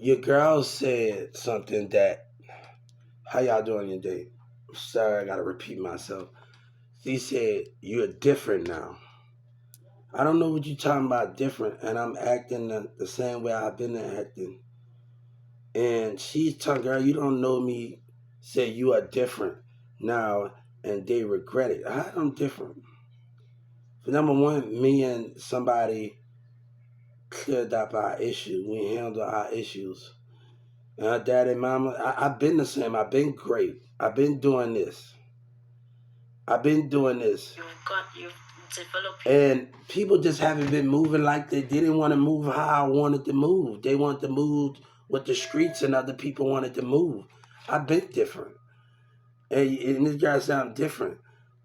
Your girl said something that, how y'all doing your day? Sorry, I gotta repeat myself. She said, you're different now. I don't know what you're talking about different, and I'm acting the same way I've been acting. And she's telling, girl, you don't know me, say you are different now, and they regret it. I'm different. For number one, me and somebody cleared up our issue. We handled our issues. And her dad and mama, I've been the same. I've been great. I've been doing this. I've been doing this. You've developed. And people just haven't been moving like they didn't want to move how I wanted to move. They wanted to move with the streets and other people wanted to move. I've been different. And this guy sound different.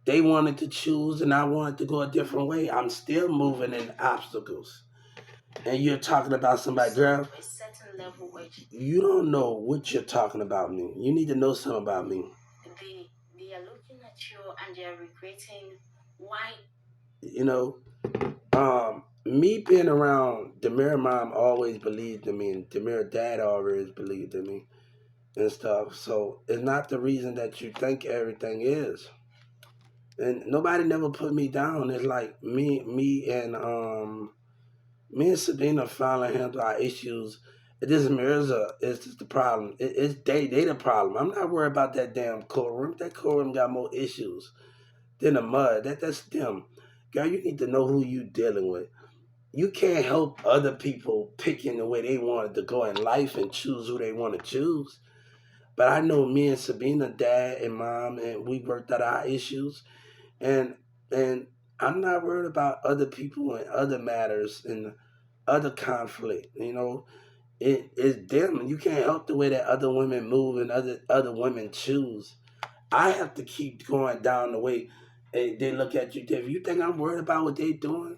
They wanted to choose and I wanted to go a different way. I'm still moving in obstacles. And you're talking about somebody, girl, a certain level which you don't know what you're talking about me. You need to know something about me. They are looking at you and they are regretting why. You know, me being around Demir mom always believed in me, and Demir dad always believed in me and stuff. So it's not the reason that you think everything is. And nobody never put me down. It's like me and Sabina finally handle our issues. It isn't Mirza, it's just the problem. It's they the problem. I'm not worried about that damn courtroom. That courtroom got more issues than the mud. That's them. Girl, you need to know who you dealing with. You can't help other people picking the way they wanted to go in life and choose who they want to choose. But I know me and Sabina, dad and mom, and we worked out our issues. And and I'm not worried about other people and other matters and other conflict. You know, it's them. You can't help the way that other women move and other women choose. I have to keep going down the way they look at you different. You think I'm worried about what they doing?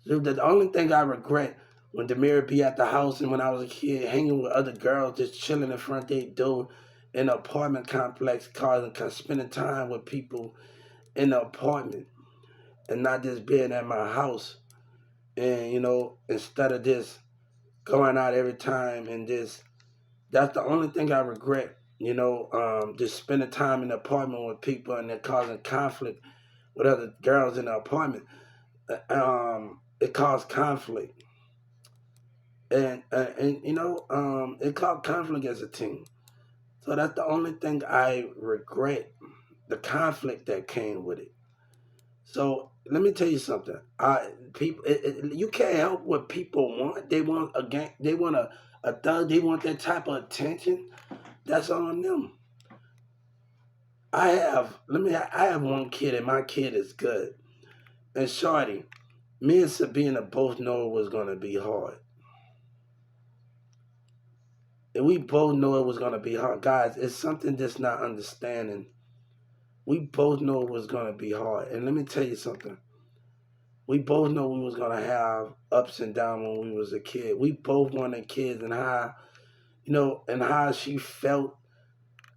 So the only thing I regret when Demir be at the house and when I was a kid hanging with other girls just chilling in front of their door in an apartment complex, spending time with people in the apartment and not just being at my house. And instead of this going out every time and just that's the only thing I regret. Just spending time in the apartment with people and they're causing conflict with other girls in the apartment. It caused conflict, and it caused conflict as a team. So that's the only thing I regret, the conflict that came with it. So let me tell you something. You can't help what people want. They want a gang. They want a thug. They want that type of attention. That's on them. I have one kid, and my kid is good. And Shorty, me and Sabina both know it was gonna be hard. And we both know it was gonna be hard, guys. It's something that's not understanding. We both know it was gonna be hard. And let me tell you something. We both know we was gonna have ups and downs when we was a kid. We both wanted kids and how she felt,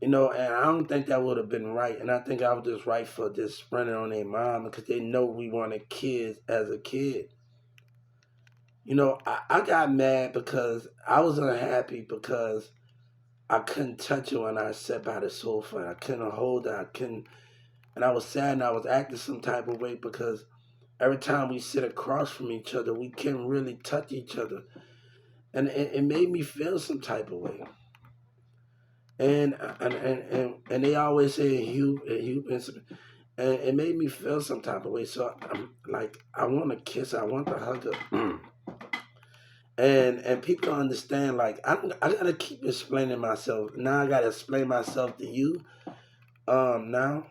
and I don't think that would have been right. And I think I was just right for just sprinting on their mom because they know we wanted kids as a kid. I got mad because I was unhappy because I couldn't touch her when I sat by the sofa. I couldn't hold her. I couldn't, and I was sad and I was acting some type of way because every time we sit across from each other, we can't really touch each other, and it made me feel some type of way. And they always say Hugh, and it made me feel some type of way. So I'm like, I want to kiss her, I want to hug her, and people don't understand. Like I gotta keep explaining myself. Now I gotta explain myself to you. Now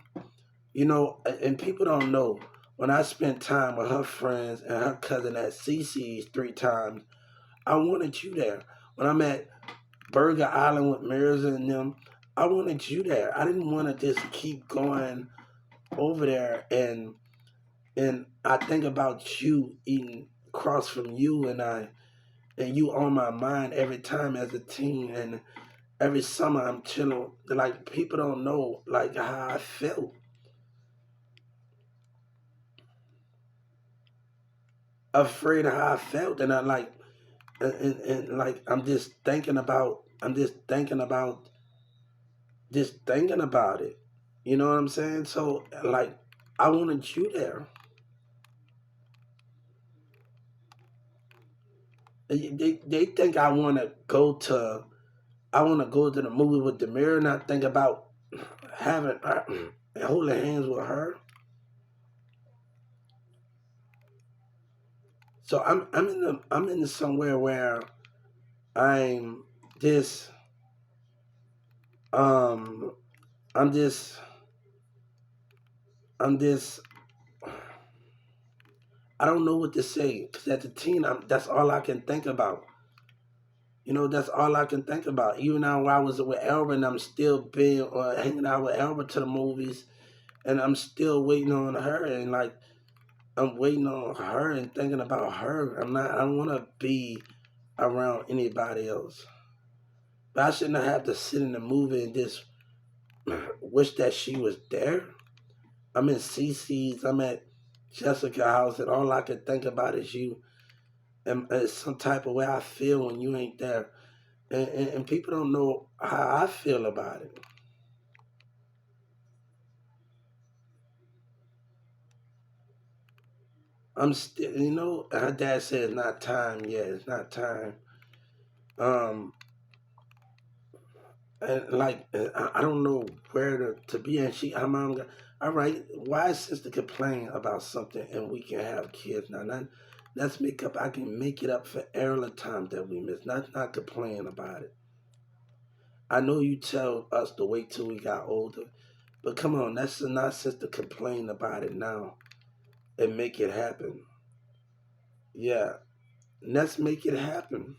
and people don't know. When I spent time with her friends and her cousin at CC's 3 times, I wanted you there. When I'm at Burger Island with Mirza and them, I wanted you there. I didn't want to just keep going over there and I think about you eating across from you and you on my mind every time as a teen and every summer I'm chilling. Like people don't know like how I felt. afraid of how I felt, and I like, and like just thinking about it. You know what I'm saying? So like, I wanted you there. They think I want to go to the movie with the mirror, and I think about having and holding hands with her. So I'm in somewhere where I'm just um I'm just I'm just I don't know what to say because at the teen that's all I can think about. You know, that's all I can think about. Even now, while I was with Elvin, I'm still being or hanging out with Elvin to the movies, and I'm still waiting on her, and like I'm waiting on her and thinking about her. I don't want to be around anybody else. But I shouldn't have to sit in the movie and just wish that she was there. I'm in CC's. I'm at Jessica house, and all I can think about is you. And it's some type of way I feel when you ain't there. And people don't know how I feel about it. I'm still, her dad said it's not time yet. It's not time. Um, and like, I don't know where to be. And her mom got, all right, why is sister complain about something and we can have kids now? Let's make up, I can make it up for all the time that we miss. Not complain about it. I know you tell us to wait till we got older, but come on, that's not sister complain about it now and make it happen. Yeah, let's make it happen.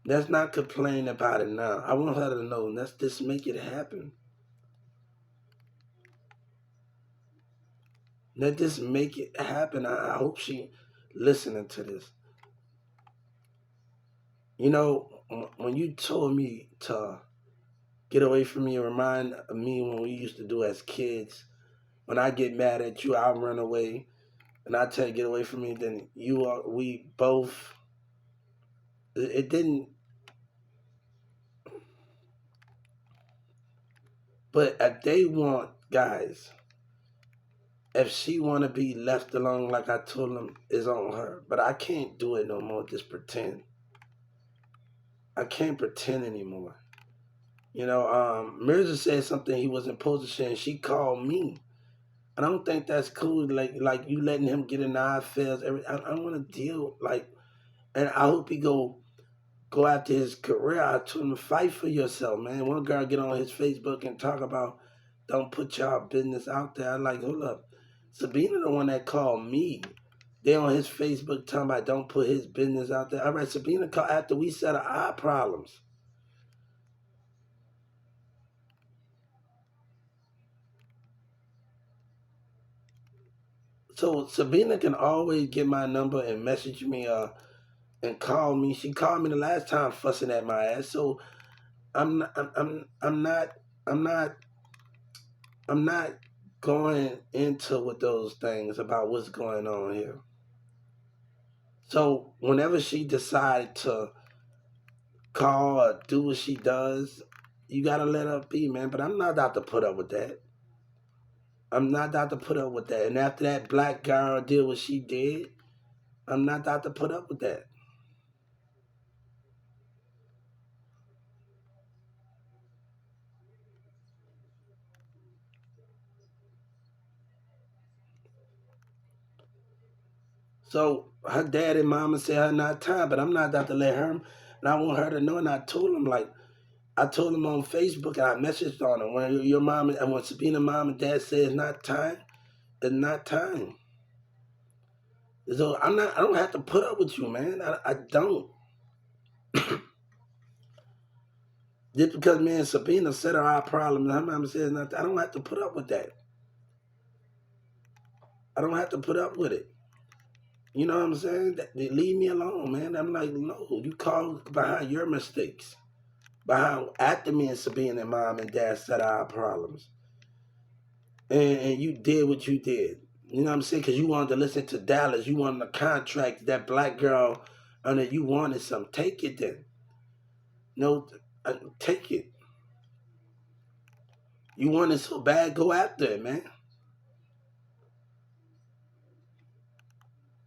Let's not complain about it now. I want her to know. Let's just make it happen. Let's just make it happen. I hope she listening to this. When you told me to get away from me, remind me when we used to do as kids. When I get mad at you, I'll run away, and I tell you get away from me. Then we both. It didn't. But if they want guys, if she want to be left alone, like I told them, is on her. But I can't do it no more. Just pretend. I can't pretend anymore. Mirza said something he wasn't supposed to say, and she called me. I don't think that's cool. Like you letting him get in our affairs. I want to deal and I hope he go after his career. I told him fight for yourself, man. One girl get on his Facebook and talk about don't put y'all business out there. I like hold up. Sabina the one that called me. They on his Facebook talking about don't put his business out there. All right, Sabina called after we settled our problems. So Sabina can always get my number and message me and call me. She called me the last time fussing at my ass. So I'm not, I'm not I'm not going into with those things about what's going on here. So whenever she decide to call or do what she does, you gotta let her be, man. But I'm not out to put up with that. I'm not out to put up with that. And after that black girl did what she did, I'm not out to put up with that. So her dad and mama say her not time, but I'm not out to let her. And I want her to know. And I told him I told him on Facebook and I messaged on him when your mom and when Sabina mom and dad say it's not time, it's not time. So I don't have to put up with you, man. I don't. Just because me and Sabina said our problem and her mama says not, I don't have to put up with that. I don't have to put up with it. You know what I'm saying? They leave me alone, man. I'm like, no, you call behind your mistakes. Behind after me and Sabina and mom and dad said our problems. And you did what you did. You know what I'm saying? Because you wanted to listen to Dallas. You wanted a contract, that black girl, and then you wanted some. Take it then. No, take it. You want it so bad, go after it, man.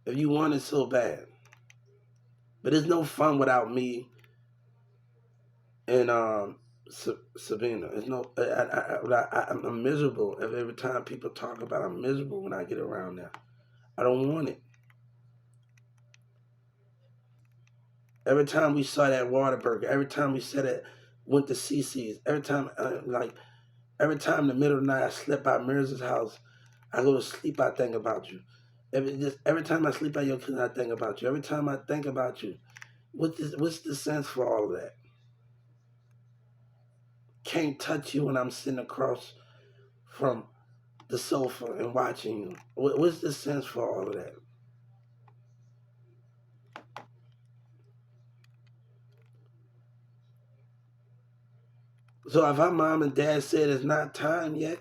If you want it so bad. But there's no fun without me and Sabina. It's no, I'm miserable. Every time people talk about it, I'm miserable when I get around there. I don't want it. Every time we saw that Waterburger, every time we said it, went to CC's, every time in the middle of the night I slept by Mirza's house, I go to sleep, I think about you. Every time I sleep at your kids, I think about you. Every time I think about you, what's the sense for all of that? Can't touch you when I'm sitting across from the sofa and watching you. What's the sense for all of that? So if our mom and dad said it's not time yet,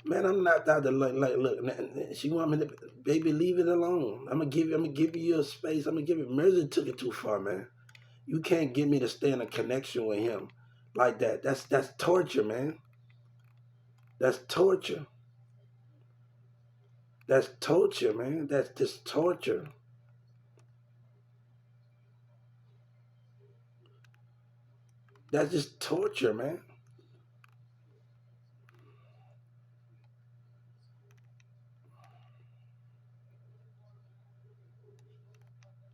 man, I'm not out to look. She want me to, baby, leave it alone. I'm gonna give you your space. I'm gonna give it. Mirza took it too far, man. You can't get me to stay in a connection with him like that. That's torture, man. That's torture. That's torture, man. That's just torture. That's just torture, man.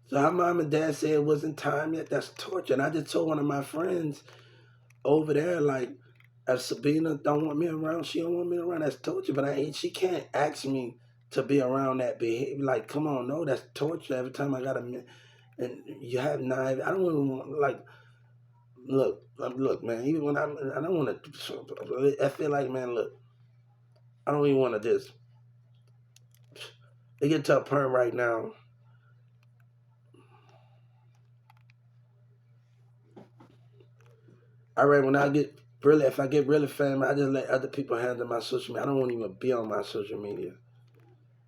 So our mom and dad said it wasn't time yet. That's torture. And I just told one of my friends over there, like, if Sabina don't want me around, she don't want me around. That's torture. But she can't ask me to be around that behavior. Like, come on, no, that's torture. Every time I got a, and you have knives. I don't even want, like, look, man. Even when I don't want to. I feel like, man, look, I don't even want to just. They get to a point right now. All right, when I get really, if I get really famous, I just let other people handle my social media. I don't want to even be on my social media.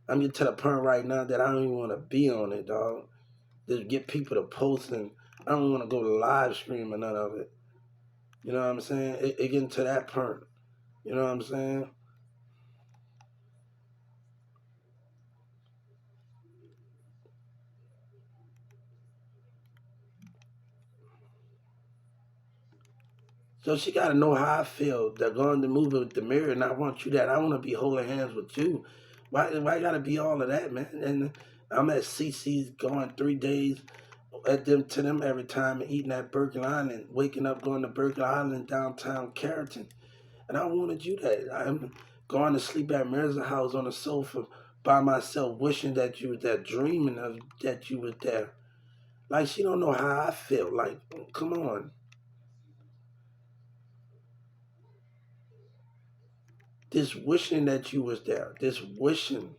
I'm getting to the point right now that I don't even want to be on it, dog. Just get people to post, and I don't want to go to live stream or none of it. You know what I'm saying? It getting to that point. You know what I'm saying? So she got to know how I feel. They're going to move it with the mirror, and I want you that. I want to be holding hands with you. Why got to be all of that, man? And I'm at CC's going 3 days at them to them every time and eating at Burger Island, waking up going to Burger Island downtown Carrollton. And I wanted you that. I'm going to sleep at Mirza's house on the sofa by myself, wishing that you was there, dreaming of that you was there. Like she don't know how I feel. Like, come on. This wishing that you was there. This wishing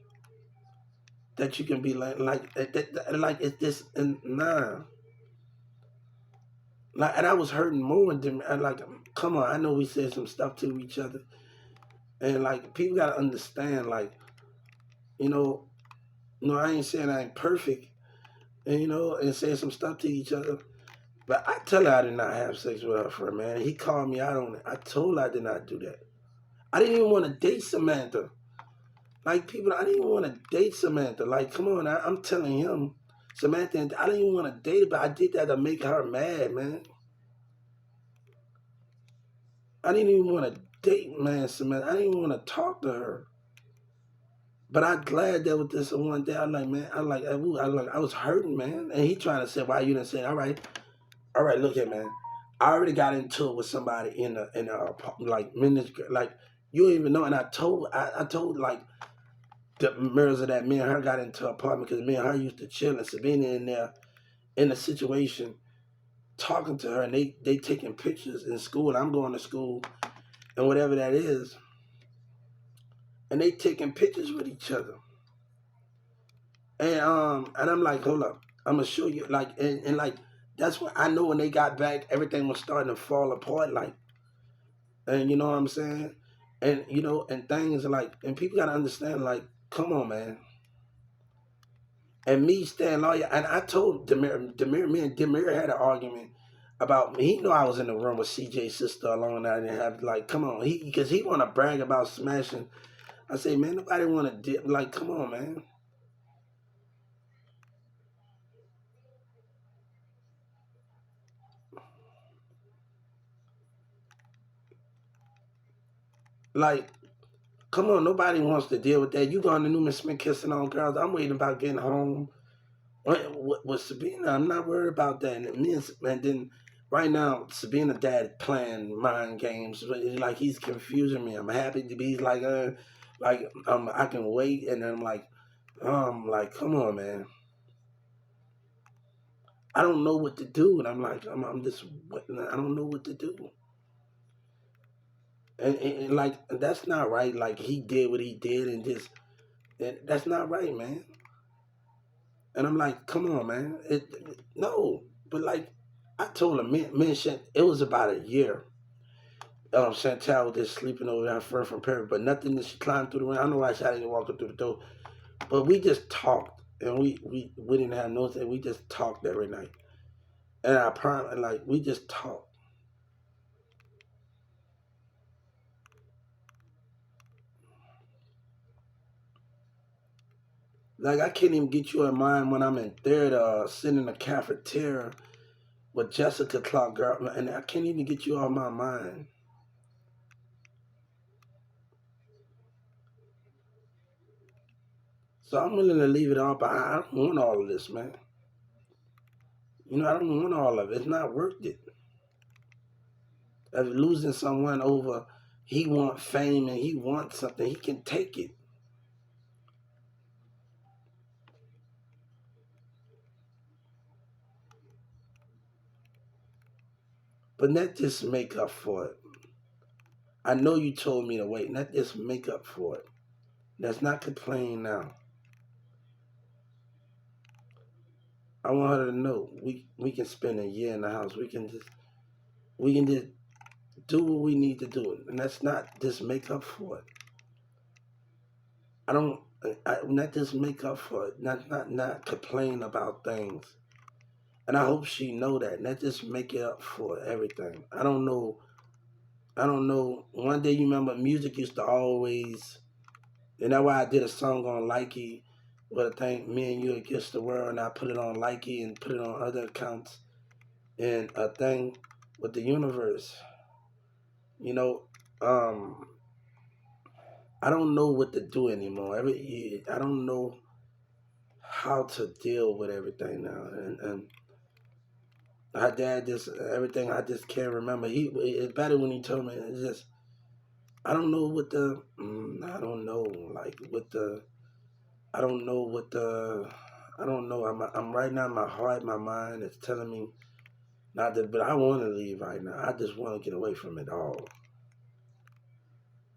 that you can be like it's this and nah. Like and I was hurting more than and like come on, I know we said some stuff to each other. And like people gotta understand, like, you know, I ain't saying I ain't perfect and and saying some stuff to each other. But I tell her I did not have sex with her friend, man. He called me out on it. I told her I did not do that. I didn't even want to date Samantha. Like people, I didn't even want to date Samantha. Like, come on, I'm telling him, Samantha, I didn't even want to date her, but I did that to make her mad, man. I didn't even want to date, man, Samantha. I didn't even want to talk to her. But I'm glad that with this one day, I'm like, man, I was hurting, man. And he trying to say, why you didn't say, all right, look here, man. I already got into it with somebody in a like minutes, like you don't even know. And I told like the mirrors of that me and her got into an apartment because me and her used to chill and Sabina in there in a situation talking to her and they taking pictures in school. I'm going to school and whatever that is, and they taking pictures with each other. And I'm like, hold up, I'm gonna show you like and like that's when I know when they got back, everything was starting to fall apart. Like, and you know what I'm saying, and and things like, and people gotta understand like. Come on, man. And me staying loyal. And I told Demir, me and Demir had an argument about me. He knew I was in the room with CJ's sister alone. I didn't have, like, come on. Because he want to brag about smashing. I say, man, nobody want to dip. Like, come on, man. Like, come on, nobody wants to deal with that. You going to Newman Smith kissing on girls. I'm waiting about getting home. With Sabina, I'm not worried about that. And then right now, Sabina dad playing mind games. Like, he's confusing me. I'm happy to be I can wait. And then I'm like, come on, man. I don't know what to do. And I'm like, I'm just, I don't know what to do. And like, that's not right. Like, he did what he did and that's not right, man. And I'm like, come on, man. No. But like, I told him, it was about a year. Chantal was just sleeping over there friend from Paris, but nothing that she climbed through the window. I don't know why she didn't walk her through the door. But we just talked. And we didn't have no thing. We just talked every night. And I promise, like, we just talked. Like, I can't even get you in mind when I'm in theater, sitting in the cafeteria with Jessica Clark, girl, and I can't even get you off my mind. So I'm willing to leave it all, but I don't want all of this, man. I don't want all of it. It's not worth it. If losing someone over, he wants fame and he wants something, he can take it. But let this make up for it. I know you told me to wait. Let this make up for it. Let's not complain now. I want her to know we can spend a year in the house. We can just do what we need to do, and let's not just make up for it. I don't. Not just make up for it. Not complain about things. And I hope she know that. Not just make it up for everything. I don't know. I don't know. One day, you remember, music used to always, and that's why I did a song on Likey, but I think me and you against the world, and I put it on Likey and put it on other accounts, and a thing with the universe. You know, um, I don't know what to do anymore. I don't know how to deal with everything now, and my dad just everything I just can't remember. It's better when he told me. It's just I don't know what I don't know like what the I don't know what the I don't know. I'm right now. My heart, my mind is telling me not that, but I want to leave right now. I just want to get away from it all.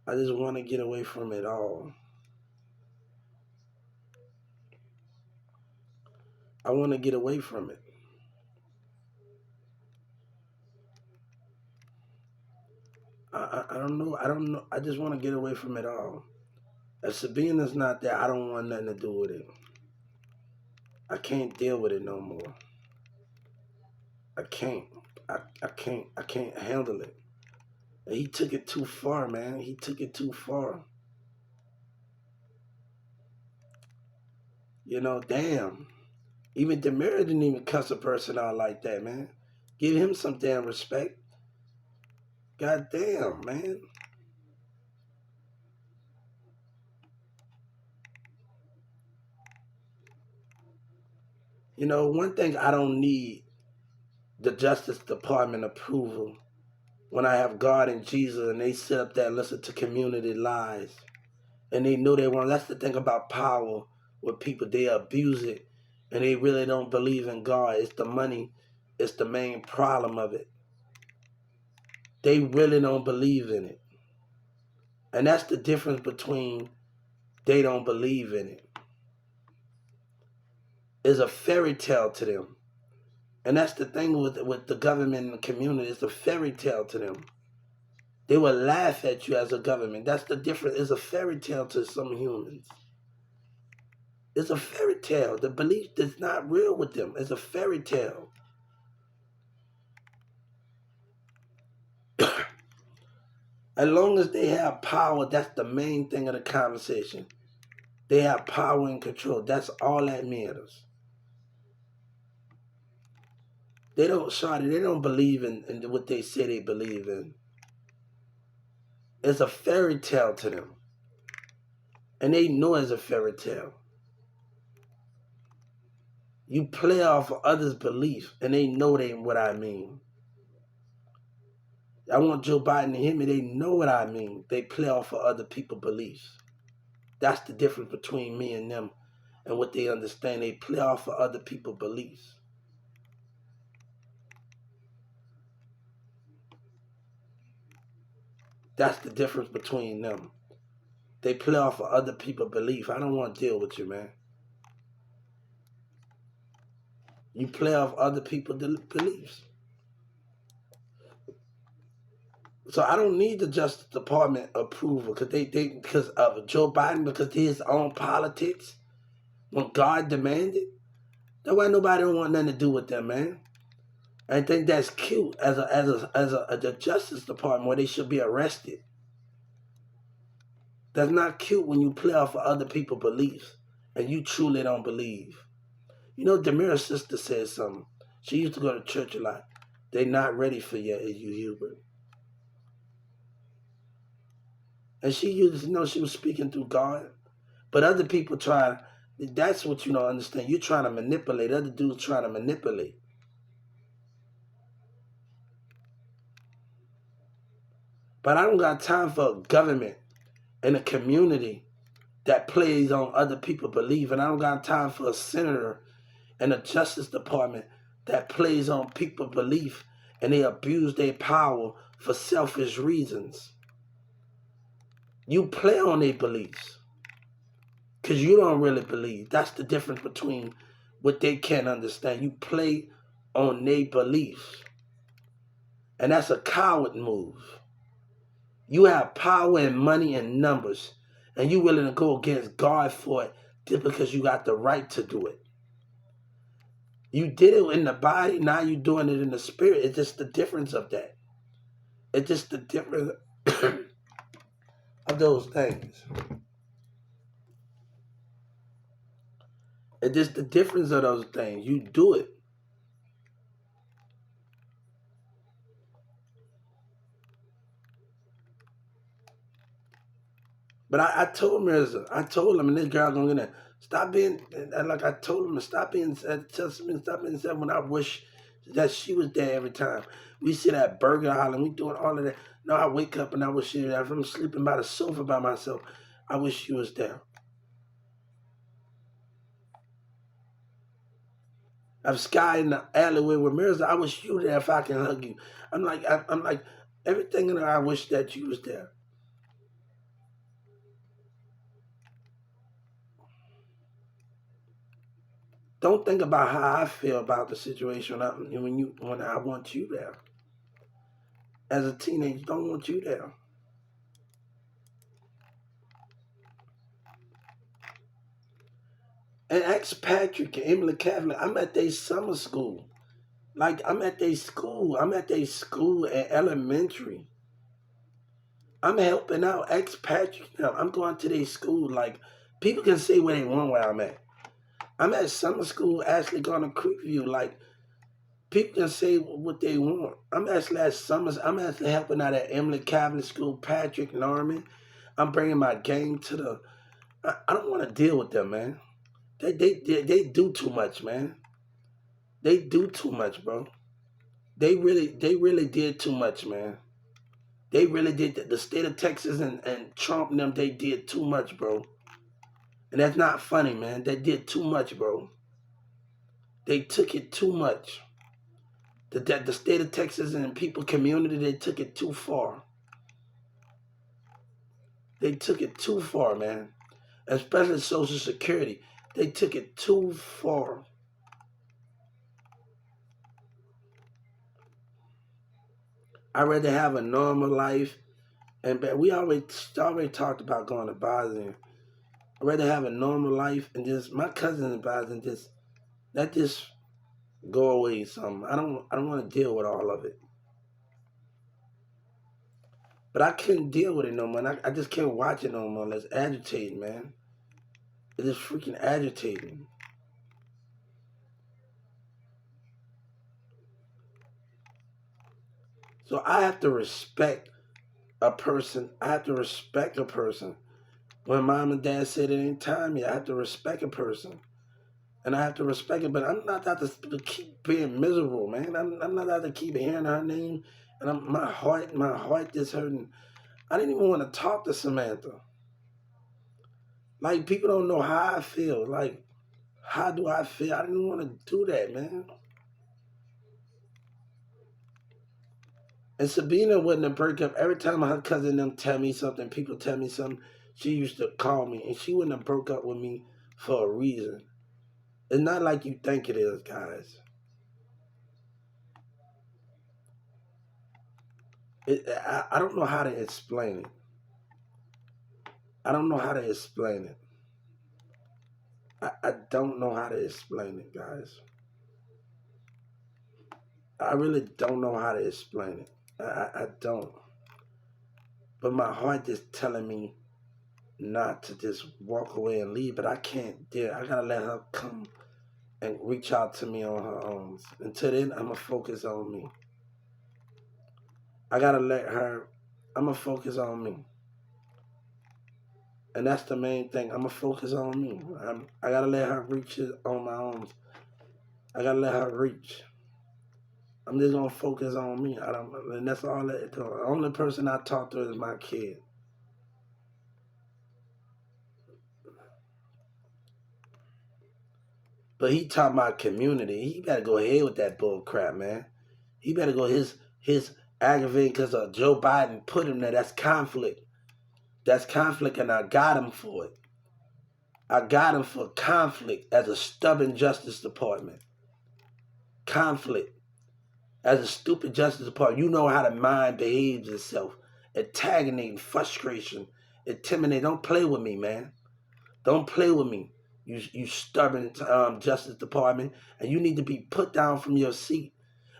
I just want to get away from it all. I want to get away from it. I don't know. I don't know. I just want to get away from it all. If Sabina's not there, I don't want nothing to do with it. I can't deal with it no more. I can't. I can't handle it. And he took it too far, man. He took it too far. Damn. Even Demir didn't even cuss a person out like that, man. Give him some damn respect. God damn, man. One thing I don't need the Justice Department approval when I have God and Jesus and they sit up there and listen to community lies. And they know they wrong. That's the thing about power with people. They abuse it and they really don't believe in God. It's the money. It's the main problem of it. They really don't believe in it. And that's the difference between they don't believe in it. It's a fairy tale to them. And that's the thing with the government and the community. It's a fairy tale to them. They will laugh at you as a government. That's the difference. It's a fairy tale to some humans. It's a fairy tale. The belief that's not real with them. It's a fairy tale. As long as they have power, that's the main thing of the conversation. They have power and control. That's all that matters. They don't, Shawty, they don't believe in what they say they believe in. It's a fairy tale to them. And they know it's a fairy tale. You play off of others' beliefs, and they know what I mean. I want Joe Biden to hear me. They know what I mean. They play off of other people's beliefs. That's the difference between me and them and what they understand. They play off of other people's beliefs. That's the difference between them. They play off of other people's belief. I don't want to deal with you, man. You play off other people's beliefs. So I don't need the Justice Department approval because of Joe Biden, because of his own politics. When God demanded, that's why nobody don't want nothing to do with them, man. I think that's cute as a Justice Department where they should be arrested. That's not cute when you play off of other people's beliefs and you truly don't believe. You know, Demira's sister said something. She used to go to church a lot. They're not ready for you, Hubert. And she used to know she was speaking through God. But other people try, that's what you don't understand. You're trying to manipulate. Other dudes trying to manipulate. But I don't got time for a government and a community that plays on other people's belief. And I don't got time for a senator and a Justice Department that plays on people's belief and they abuse their power for selfish reasons. You play on their beliefs because you don't really believe. That's the difference between what they can't understand. You play on their beliefs. And that's a coward move. You have power and money and numbers, and you willing to go against God for it just because you got the right to do it. You did it in the body, now you're doing it in the spirit. It's just the difference of that. It's just the difference of those things. It's just the difference of those things. You do it. But I told Mirza, and this girl gonna get there. Stop being, like I told him, stop being sad when I wish that she was there every time. We sit at Burger Island, we doing all of that. No, I wake up and I wish she was there. If I'm sleeping by the sofa by myself, I wish she was there. I'm Sky in the alleyway with Mirza. I wish you were there if I can hug you. I'm like everything in her. I wish that you was there. Don't think about how I feel about the situation when I want you there. As a teenager, don't want you there. And ask Patrick and Emily Catholic. I'm at their summer school. Like I'm at their school. I'm at their school at elementary. I'm helping out. Ex Patrick now. I'm going to their school. Like people can say where they want where I'm at. I'm at summer school actually going to Creekview. Like people can say what they want. I'm actually at summers. I'm actually helping out at Emily Catholic School, Patrick Norman. I'm bringing my game to the. I don't want to deal with them, man. They do too much, man. They do too much, bro. They really did too much, man. They really did. The state of Texas and Trump and them, they did too much, bro. And that's not funny, man. They did too much, bro. They took it too much. The state of Texas and people community, they took it too far. They took it too far, man. Especially Social Security. They took it too far. I'd rather have a normal life. And we already talked about going to Bosnia. I'd rather have a normal life and just my cousins and brothers and just let this go away. Something. I don't want to deal with all of it. But I couldn't deal with it no more. And I just can't watch it no more. It's agitating, man. It is freaking agitating. So I have to respect a person. I have to respect a person. When mom and dad said it ain't time yet, I have to respect a person. And I have to respect it, but I'm not out to keep being miserable, man. I'm not out to keep hearing her name, and my heart is hurting. I didn't even want to talk to Samantha. Like people don't know how I feel. Like how do I feel? I didn't want to do that, man. And Sabina wouldn't break up every time her cousin them tell me something. People tell me something. She used to call me, and she wouldn't have broke up with me for a reason. It's not like you think it is, guys. I don't know how to explain it. I don't know how to explain it. I don't know how to explain it, guys. I really don't know how to explain it. I don't. But my heart is telling me not to just walk away and leave, but I can't do it. I gotta let her come and reach out to me on her own. Until then, I'm gonna focus on me. I gotta let her, I'm gonna focus on me. And that's the main thing. I'm gonna focus on me. I gotta let her reach it on my own. I gotta let her reach. I'm just gonna focus on me. And that's all. The only person I talk to is my kid. But he talking about community. He better go ahead with that bull crap, man. He better go his aggravating because Joe Biden put him there. That's conflict. That's conflict, and I got him for it. I got him for conflict as a stubborn Justice Department. Conflict as a stupid Justice Department. You know how the mind behaves itself. Antagonating, frustration, intimidate. Don't play with me, man. Don't play with me. You stubborn Justice Department, and you need to be put down from your seat.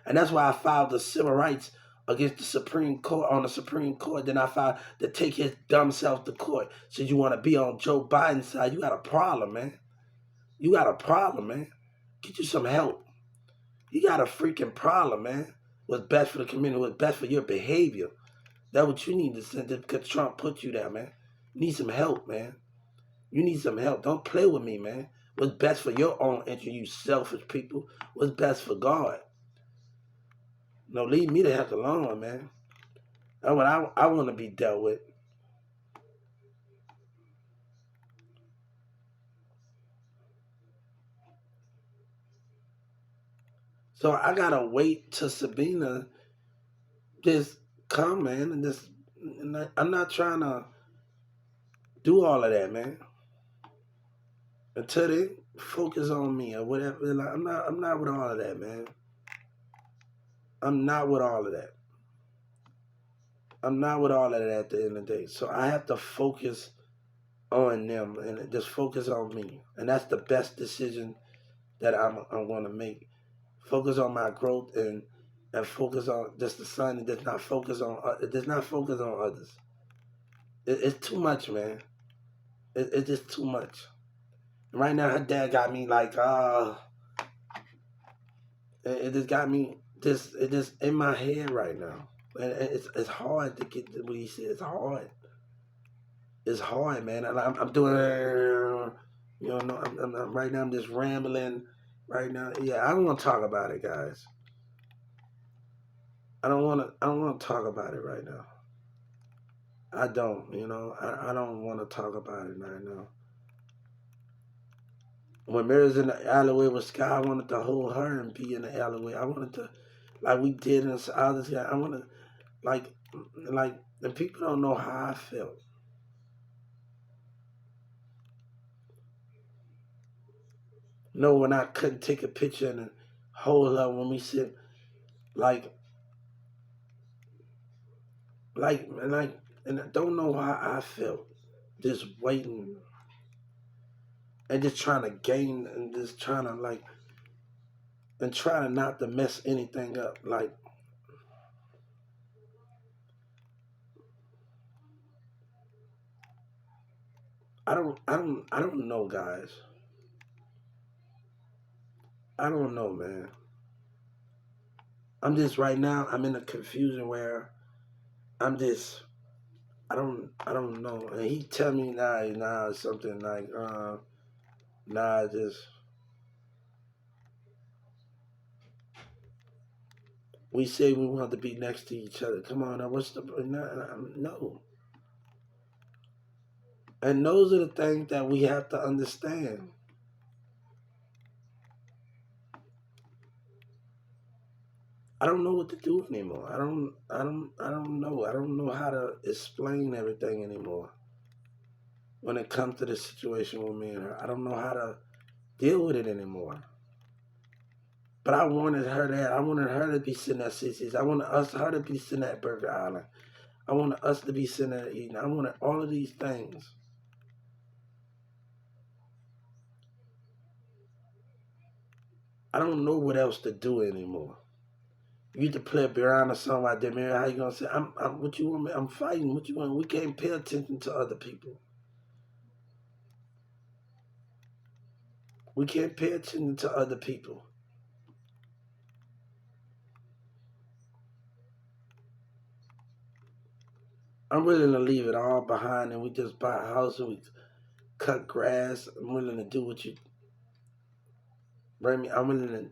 And that's why I filed the civil rights against the Supreme Court on the Supreme Court. Then I filed to take his dumb self to court. So you want to be on Joe Biden's side? You got a problem, man. You got a problem, man. Get you some help. You got a freaking problem, man. What's best for the community? What's best for your behavior? That's what you need to send because Trump put you there, man. You need some help, man. You need some help. Don't play with me, man. What's best for your own interest, you selfish people? What's best for God? No, leave me the heck alone, man. That's what I want to be dealt with. So I gotta wait till Sabina just come, man, and just. I'm not trying to do all of that, man. Until they focus on me or whatever. Like, I'm not with all of that, man. I'm not with all of that. I'm not with all of that at the end of the day. So I have to focus on them and just focus on me. And that's the best decision that I'm going to make. Focus on my growth and focus on just the son. It does not focus on others. It's too much, man. It's just too much. Right now, her dad got me like, it just got me it just in my head right now. And it's hard to get what he said. It's hard. It's hard, man. And I'm doing, right now I'm just rambling. Right now, yeah, I don't want to talk about it, guys. I don't want to. I don't want to talk about it right now. I don't. I don't want to talk about it right now. When Mary's in the alleyway with Sky, I wanted to hold her and be in the alleyway. I wanted to, like we did in the other guy. I want to, like, and people don't know how I felt. No, when I couldn't take a picture and hold her when we sit, like, and I don't know how I felt. Just waiting. and just trying to gain and just trying to like and trying not to mess anything up. Like I don't know, guys. I don't know, man. I'm just right now. I'm in a confusion where I'm just I don't know. And he tell me now something like just we say we want to be next to each other. Come on, now what's the no? And those are the things that we have to understand. I don't know what to do anymore. I don't know. I don't know how to explain everything anymore. When it comes to the situation with me and her, I don't know how to deal with it anymore. But I wanted her there. I wanted her to be sitting at Cece's. I wanted her to be sitting at Burger Island. I wanted us to be sitting there eating. I wanted all of these things. I don't know what else to do anymore. You to play around or something like that, man. How you gonna say what you want me? I'm fighting. What you want? We can't pay attention to other people. We can't pay attention to other people. I'm willing to leave it all behind and we just buy a house and we cut grass. I'm willing to do what you bring me. I'm willing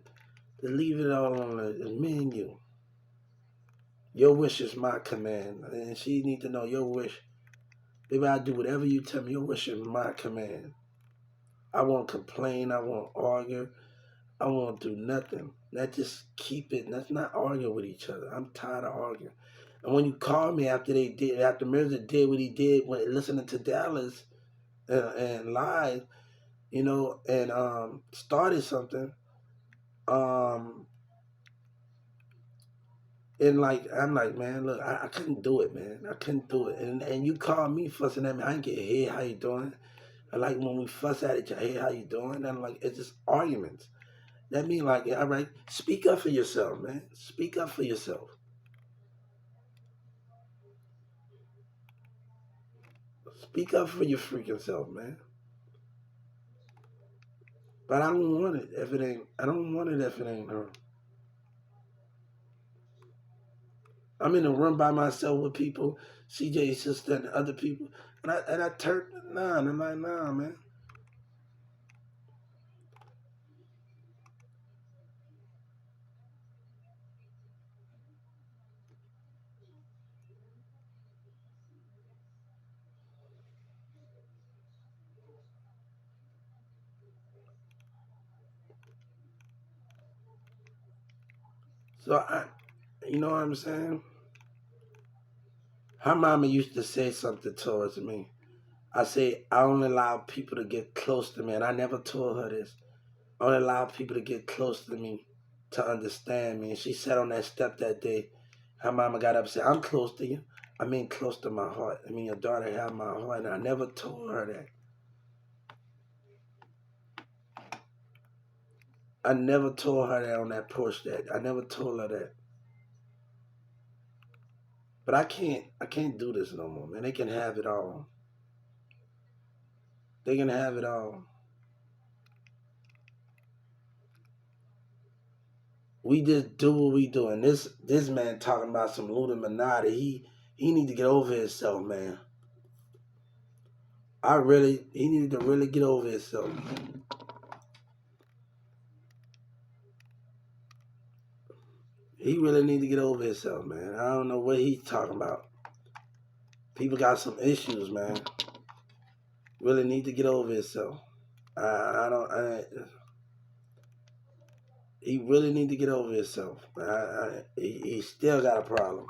to leave it all on the me and you. Your wish is my command. And she need to know your wish. Baby, I'll do whatever you tell me. Your wish is my command. I won't complain. I won't argue. I won't do nothing. Let's just keep it. Let's not argue with each other. I'm tired of arguing. And when you called me after Mirza did what he did when listening to Dallas and live, and started something, um, and like I'm like, man, look, I couldn't do it, man. I couldn't do it. And you called me fussing at me. I didn't get, hey, how you doing? I like when we fuss at each other, hey, how you doing? And I'm like, it's just arguments. That mean like, yeah, all right, speak up for yourself, man. Speak up for yourself. Speak up for your freaking self, man. But I don't want it if it ain't. I don't want it if it ain't her. I'm in a room by myself with people, CJ's sister and other people, and I turned nah, and I'm like, nah, man. So you know what I'm saying? Her mama used to say something towards me. I say I only allow people to get close to me, and I never told her this. I only allow people to get close to me to understand me. And she sat on that step that day. Her mama got up and said, I'm close to you. I mean, close to my heart. I mean, your daughter had my heart. And I never told her that. I never told her that on that porch that. I never told her that. But I can't do this no more, man. They can have it all. They can have it all. We just do what we do. And this man talking about some Illuminati, he need to get over himself, man. He needed to really get over himself. He really need to get over himself, man. I don't know what he's talking about. People got some issues, man. Really need to get over himself. I don't. He really need to get over himself. He still got a problem.